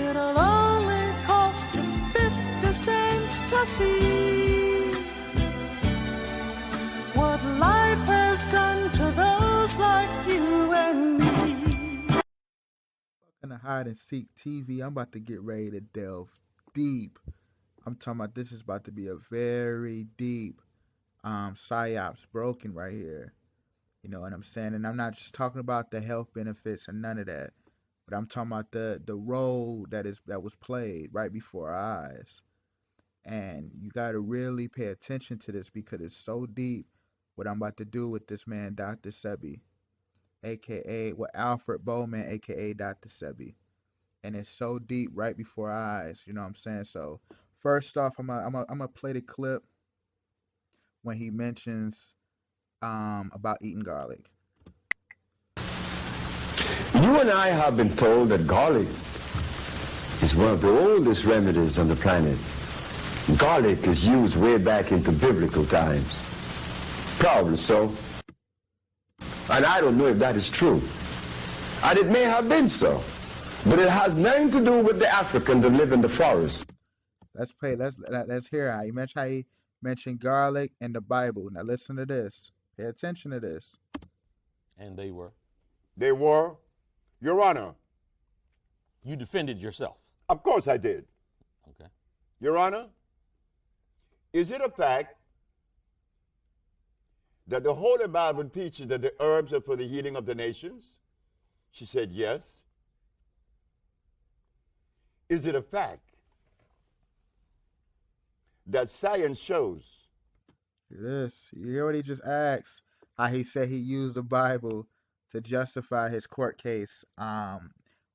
It'll only cost you 50 cents to see what life has done to those like you and me. Welcome to Hide and Seek TV. I'm about to get ready to delve deep. I'm talking about this is about to be a very deep psyops broken right here. You know what I'm saying? And I'm not just talking about the health benefits and none of that, but I'm talking about the role that was played right before our eyes. And you got to really pay attention to this because it's so deep what I'm about to do with this man, Dr. Sebi, aka Alfred Bowman, aka Dr. Sebi. And it's so deep right before our eyes, you know what I'm saying? So first off, I'm gonna play the clip when he mentions about eating garlic. You and I have been told that garlic is one of the oldest remedies on the planet. Garlic is used way back into biblical times. Probably so. And I don't know if that is true. And it may have been so. But it has nothing to do with the Africans that live in the forest. Let's hear how he mentioned garlic in the Bible. Now listen to this. Pay attention to this. And they were? They were, Your Honor. You defended yourself? Of course I did. Okay. Your Honor, is it a fact that the Holy Bible teaches that the herbs are for the healing of the nations? She said yes. Is it a fact that science shows? This, you hear what he just asked? How he said he used the Bible to justify his court case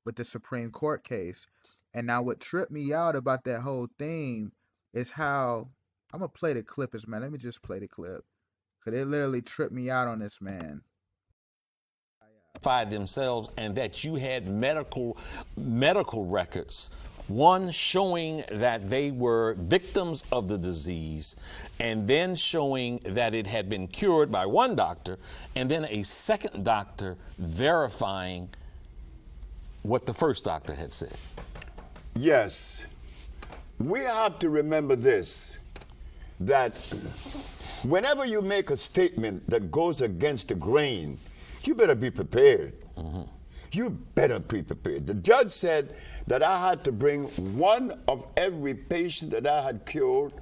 with the Supreme Court case. And now what tripped me out about that whole thing is how, I'm going to play the clip, man. Let me just play the clip. Because it literally tripped me out on this man. Themselves, and that you had medical records, one showing that they were victims of the disease, and then showing that it had been cured by one doctor, and then a second doctor verifying what the first doctor had said. Yes. We have to remember this, that whenever you make a statement that goes against the grain, you better be prepared. Mm-hmm. You better be prepared. The judge said that I had to bring one of every patient that I had cured,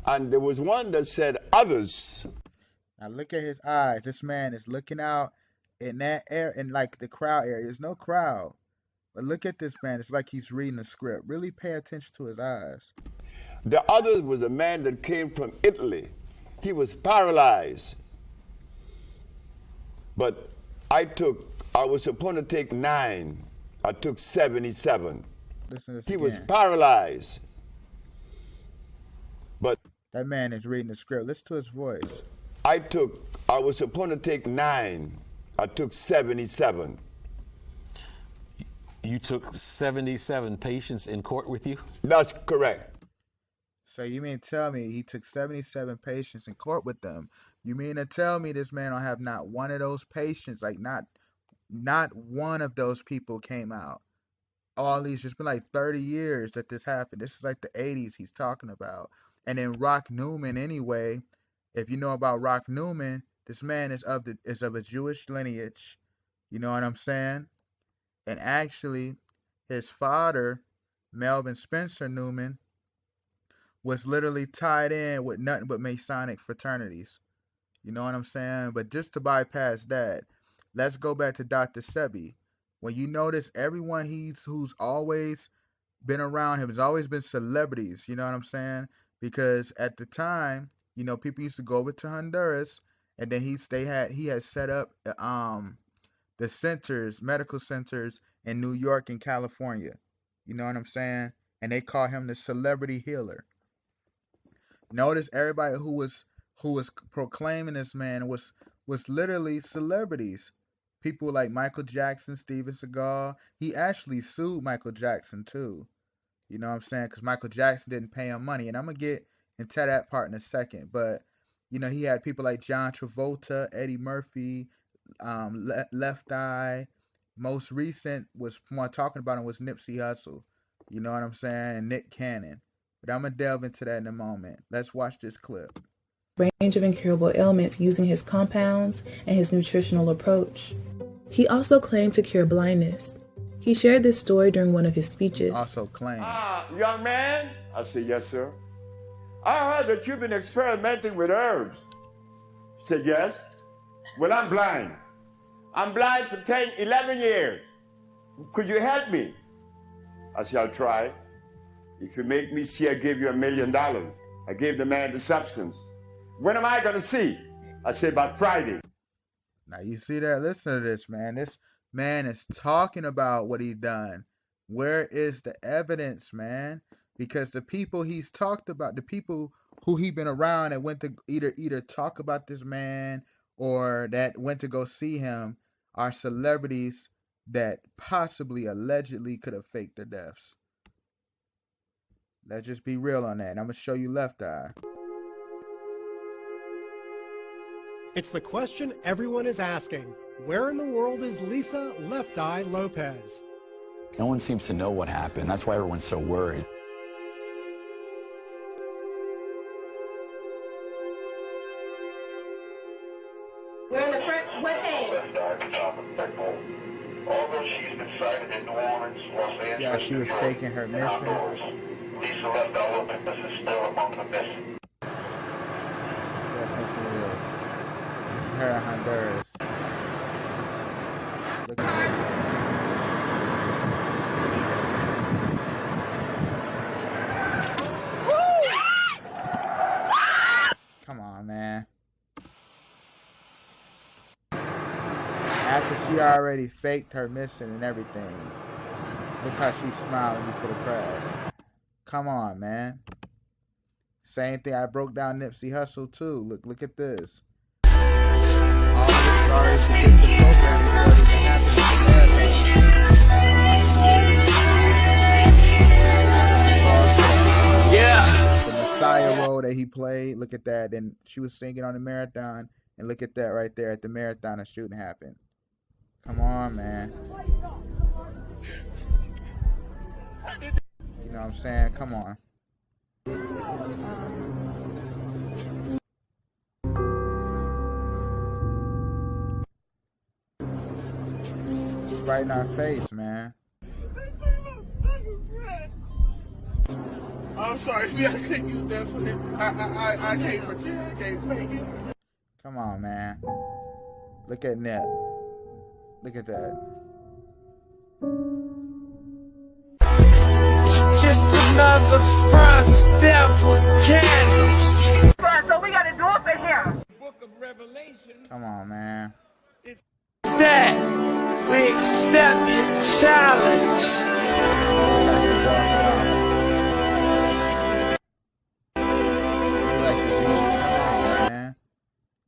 and there was one that said others. Now look at his eyes. This man is looking out in that air, in like the crowd area. There's no crowd. But look at this man. It's like he's reading a script. Really pay attention to his eyes. The others was a man that came from Italy. He was paralyzed. But I was supposed to take 9. I took 77. Listen to this He again. was paralyzed. But that man is reading the script. Listen to his voice. I was supposed to take 9. I took 77. You took 77 patients in court with you? That's correct. So you mean tell me he took 77 patients in court with them? You mean to tell me this man don't have not one of those patients, like not one of those people came out? All these, it's been like 30 years that this happened. This is like the 80s he's talking about. And then Rock Newman, anyway, if you know about Rock Newman, this man is of a Jewish lineage. You know what I'm saying? And actually, his father, Melvin Spencer Newman, was literally tied in with nothing but Masonic fraternities. You know what I'm saying? But just to bypass that, let's go back to Dr. Sebi. When you notice everyone who's always been around him has always been celebrities. You know what I'm saying? Because at the time, you know, people used to go over to Honduras, and then he had set up the centers, medical centers in New York and California. You know what I'm saying? And they call him the celebrity healer. Notice everybody who was proclaiming this man was literally celebrities. People like Michael Jackson, Steven Seagal. He actually sued Michael Jackson too. You know what I'm saying? Because Michael Jackson didn't pay him money. And I'm going to get into that part in a second. But, you know, he had people like John Travolta, Eddie Murphy, Left Eye. Most recent was one talking about him was Nipsey Hussle. You know what I'm saying? And Nick Cannon. But I'm going to delve into that in a moment. Let's watch this clip. Range of incurable ailments using his compounds and his nutritional approach. He also claimed to cure blindness. He shared this story during one of his speeches. Also claimed. Young man? I said, yes, sir. I heard that you've been experimenting with herbs. He said, yes. Well, I'm blind. I'm blind for 10, 11 years. Could you help me? I said, I'll try. If you make me see, I give you $1 million. I gave the man the substance. When am I going to see? I said, by Friday. Now, you see that? Listen to this, man. This man is talking about what he done. Where is the evidence, man? Because the people he's talked about, the people who he been around and went to either talk about this man or that went to go see him are celebrities that possibly, allegedly could have faked their deaths. Let's just be real on that. I'm going to show you Left Eye. It's the question everyone is asking. Where in the world is Lisa Left Eye Lopez? No one seems to know what happened. That's why everyone's so worried. We're in the front. What page? Although she's been cited in New Orleans, Los Angeles, Yeah, she was faking her mission. Lisa Left Eye Lopez is still among the missing. Her in Honduras. Look at this. Come on, man. After she already faked her missing and everything. Look how she's smiling before the crash. Come on, man. Same thing, I broke down Nipsey Hussle too. Look at this. All the stars to get the program started to happen. Yeah. The Messiah role that he played, look at that. And she was singing on the marathon. And look at that right there at the marathon, a shooting happened. Come on, man. You know what I'm saying? Come on. It's right in our face, man. I'm sorry, I couldn't use that for him. I can't pretend. I can't fake it. Come on, man. Look at Nip. Look at that. Just another first step for candles. So we got to do it for him. Book of Revelation. Come on, man. Set. We accept your challenge.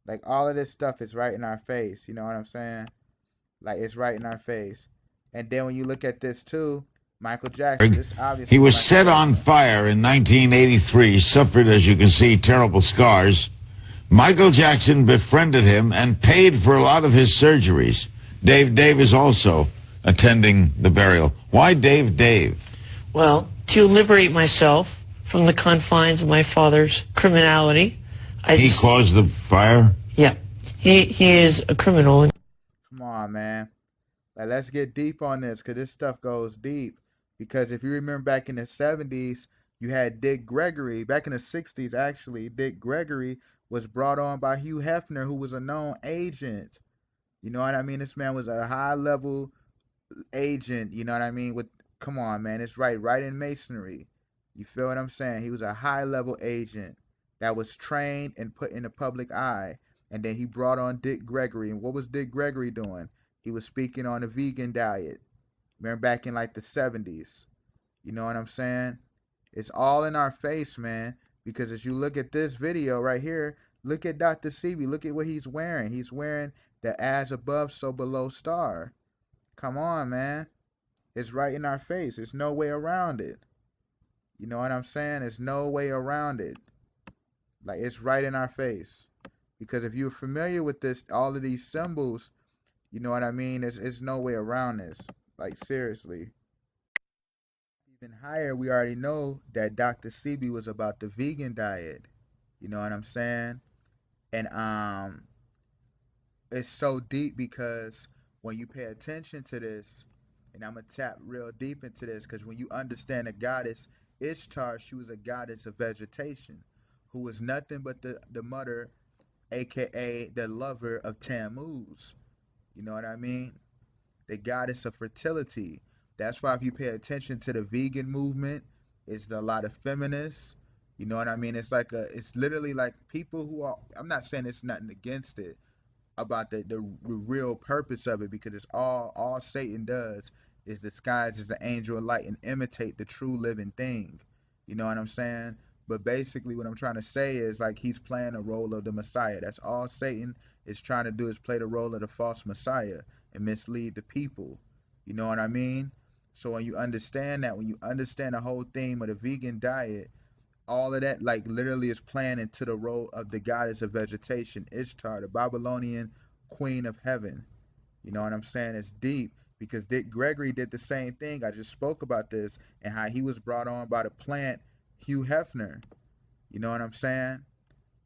Like all of this stuff is right in our face. You know what I'm saying? Like it's right in our face. And then when you look at this too, Michael Jackson, this obviously he was Michael set on Jackson. fire in 1983, suffered, as you can see, terrible scars. Michael Jackson befriended him and paid for a lot of his surgeries. Dave is also attending the burial. Why Dave? Well, to liberate myself from the confines of my father's criminality. He caused the fire? Yeah. He is a criminal. Come on, man. Like, let's get deep on this because this stuff goes deep. Because if you remember back in the 70s, you had Dick Gregory. Back in the 60s, actually, Dick Gregory was brought on by Hugh Hefner, who was a known agent. You know what I mean? This man was a high-level agent, you know what I mean? Come on, man. It's right in Masonry. You feel what I'm saying? He was a high-level agent that was trained and put in the public eye. And then he brought on Dick Gregory. And what was Dick Gregory doing? He was speaking on a vegan diet. Remember back in like the 70s. You know what I'm saying? It's all in our face, man. Because as you look at this video right here, look at Dr. Sebi. Look at what he's wearing. He's wearing the as above, so below star. Come on, man. It's right in our face. There's no way around it. You know what I'm saying? There's no way around it. Like, it's right in our face. Because if you're familiar with this, all of these symbols, you know what I mean? There's no way around this. Like, seriously. Even higher, we already know that Dr. Sebi was about the vegan diet. You know what I'm saying? And it's so deep because when you pay attention to this, and I'm gonna tap real deep into this, because when you understand the goddess Ishtar, she was a goddess of vegetation, who was nothing but the mother, aka the lover of Tammuz. You know what I mean? The goddess of fertility. That's why if you pay attention to the vegan movement, it's a lot of feminists. You know what I mean? It's literally like people who are, I'm not saying it's nothing against it, about the real purpose of it, because it's all Satan does is disguise as an angel of light and imitate the true living thing. You know what I'm saying? But basically what I'm trying to say is like he's playing a role of the Messiah. That's all Satan is trying to do, is play the role of the false Messiah and mislead the people. You know what I mean? So when you understand that, when you understand the whole theme of the vegan diet, all of that like literally is playing into the role of the goddess of vegetation, Ishtar, the Babylonian queen of heaven. You know what I'm saying? It's deep because Dick Gregory did the same thing. I just spoke about this and how he was brought on by the plant Hugh Hefner. You know what I'm saying?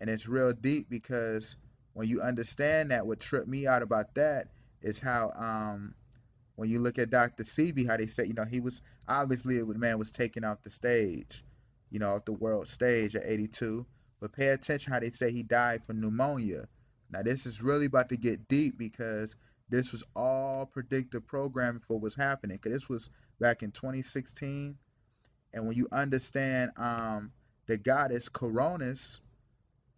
And it's real deep because when you understand that, what tripped me out about that is how when you look at Dr. Sebi, how they say, you know, he was obviously the man was taken off the stage, you know, off the world stage at 82. But pay attention how they say he died from pneumonia. Now this is really about to get deep because this was all predictive programming for what's happening. Because this was back in 2016, and when you understand the goddess Coronis,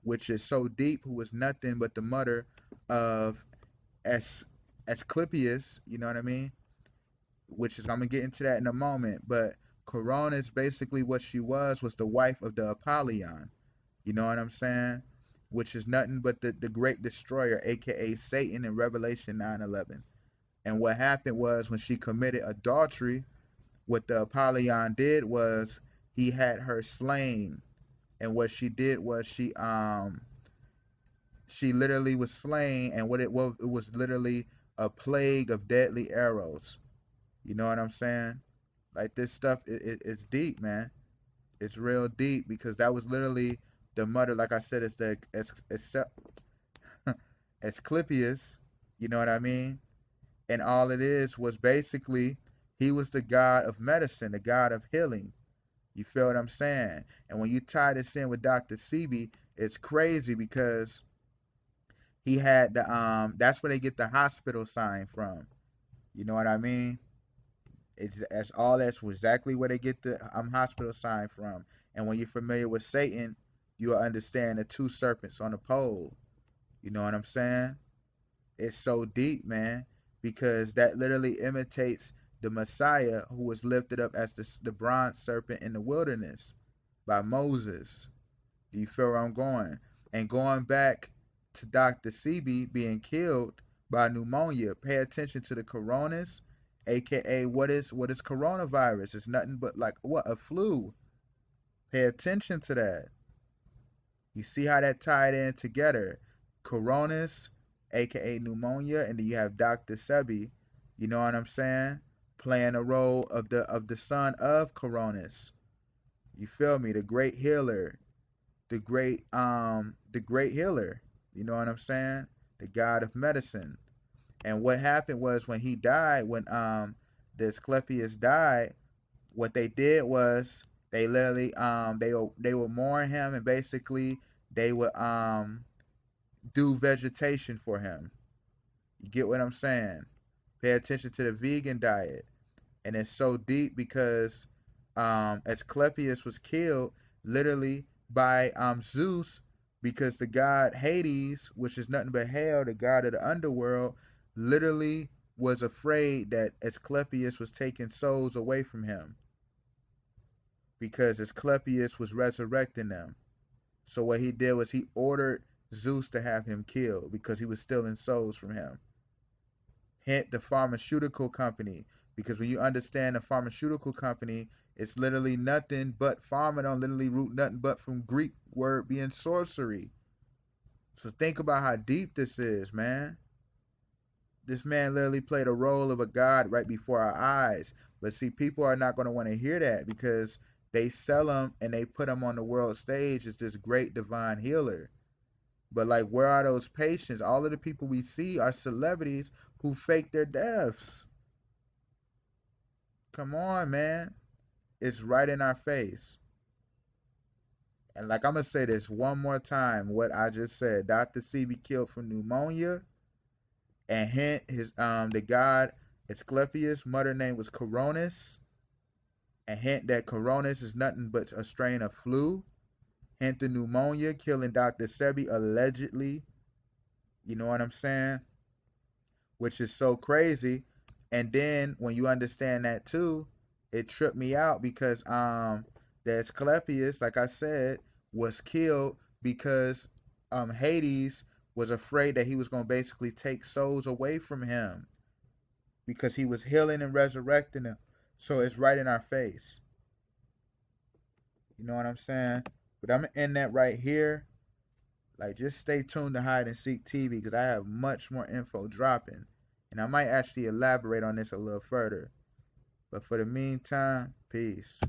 which is so deep, who was nothing but the mother of As Asclepius, you know what I mean? Which is, I'm gonna get into that in a moment. But Corona is basically what she was the wife of the Apollyon. You know what I'm saying? Which is nothing but the great destroyer, aka Satan, in Revelation 9:11. And what happened was when she committed adultery, what the Apollyon did was he had her slain. And what she did was she literally was slain, and what it was literally a plague of deadly arrows. You know what I'm saying? Like this stuff, it's deep, man. It's real deep because that was literally the mother. Like I said, it's the Asclepius. You know what I mean? And all it is was basically he was the god of medicine, the god of healing. You feel what I'm saying? And when you tie this in with Dr. Sebi, it's crazy because he had the that's where they get the hospital sign from. You know what I mean? That's all. That's exactly where they get the hospital sign from. And when you're familiar with Satan, you'll understand the two serpents on the pole. You know what I'm saying? It's so deep, man, because that literally imitates the Messiah who was lifted up as the bronze serpent in the wilderness by Moses. Do you feel where I'm going? And going back to Dr. Sebi being killed by pneumonia, pay attention to the coronas, aka what is coronavirus? It's nothing but like what, a flu. Pay attention to that. You see how that tied in together. Coronas, aka pneumonia, and then you have Dr. Sebi, you know what I'm saying? Playing a role of the son of Coronas. You feel me? The great healer, the great healer. You know what I'm saying? The god of medicine. And what happened was when he died, when the Asclepius died, what they did was they literally they would mourn him, and basically they would do vegetation for him. You get what I'm saying? Pay attention to the vegan diet. And it's so deep because Asclepius was killed literally by Zeus, because the god Hades, which is nothing but hell, the god of the underworld, literally was afraid that Asclepius was taking souls away from him, because Asclepius was resurrecting them. So what he did was he ordered Zeus to have him killed because he was stealing souls from him. Hint, the pharmaceutical company, because when you understand the pharmaceutical company, it's literally nothing but pharma don't literally root nothing but from Greek word being sorcery. So think about how deep this is, man. This man literally played a role of a god right before our eyes. But see, people are not going to want to hear that because they sell him and they put him on the world stage as this great divine healer. But like, where are those patients? All of the people we see are celebrities who fake their deaths. Come on, man. It's right in our face. And like, I'm going to say this one more time, what I just said. Dr. Sebi killed from pneumonia. And hint, the god Asclepius' mother name was Coronis. And hint that Coronis is nothing but a strain of flu. Hint the pneumonia killing Dr. Sebi allegedly. You know what I'm saying? Which is so crazy. And then when you understand that too, it tripped me out because the Asclepius, like I said, was killed because Hades was afraid that he was going to basically take souls away from him because he was healing and resurrecting them. So it's right in our face. You know what I'm saying? But I'm going to end that right here. Like, just stay tuned to Hide and Seek TV because I have much more info dropping. And I might actually elaborate on this a little further. But for the meantime, peace.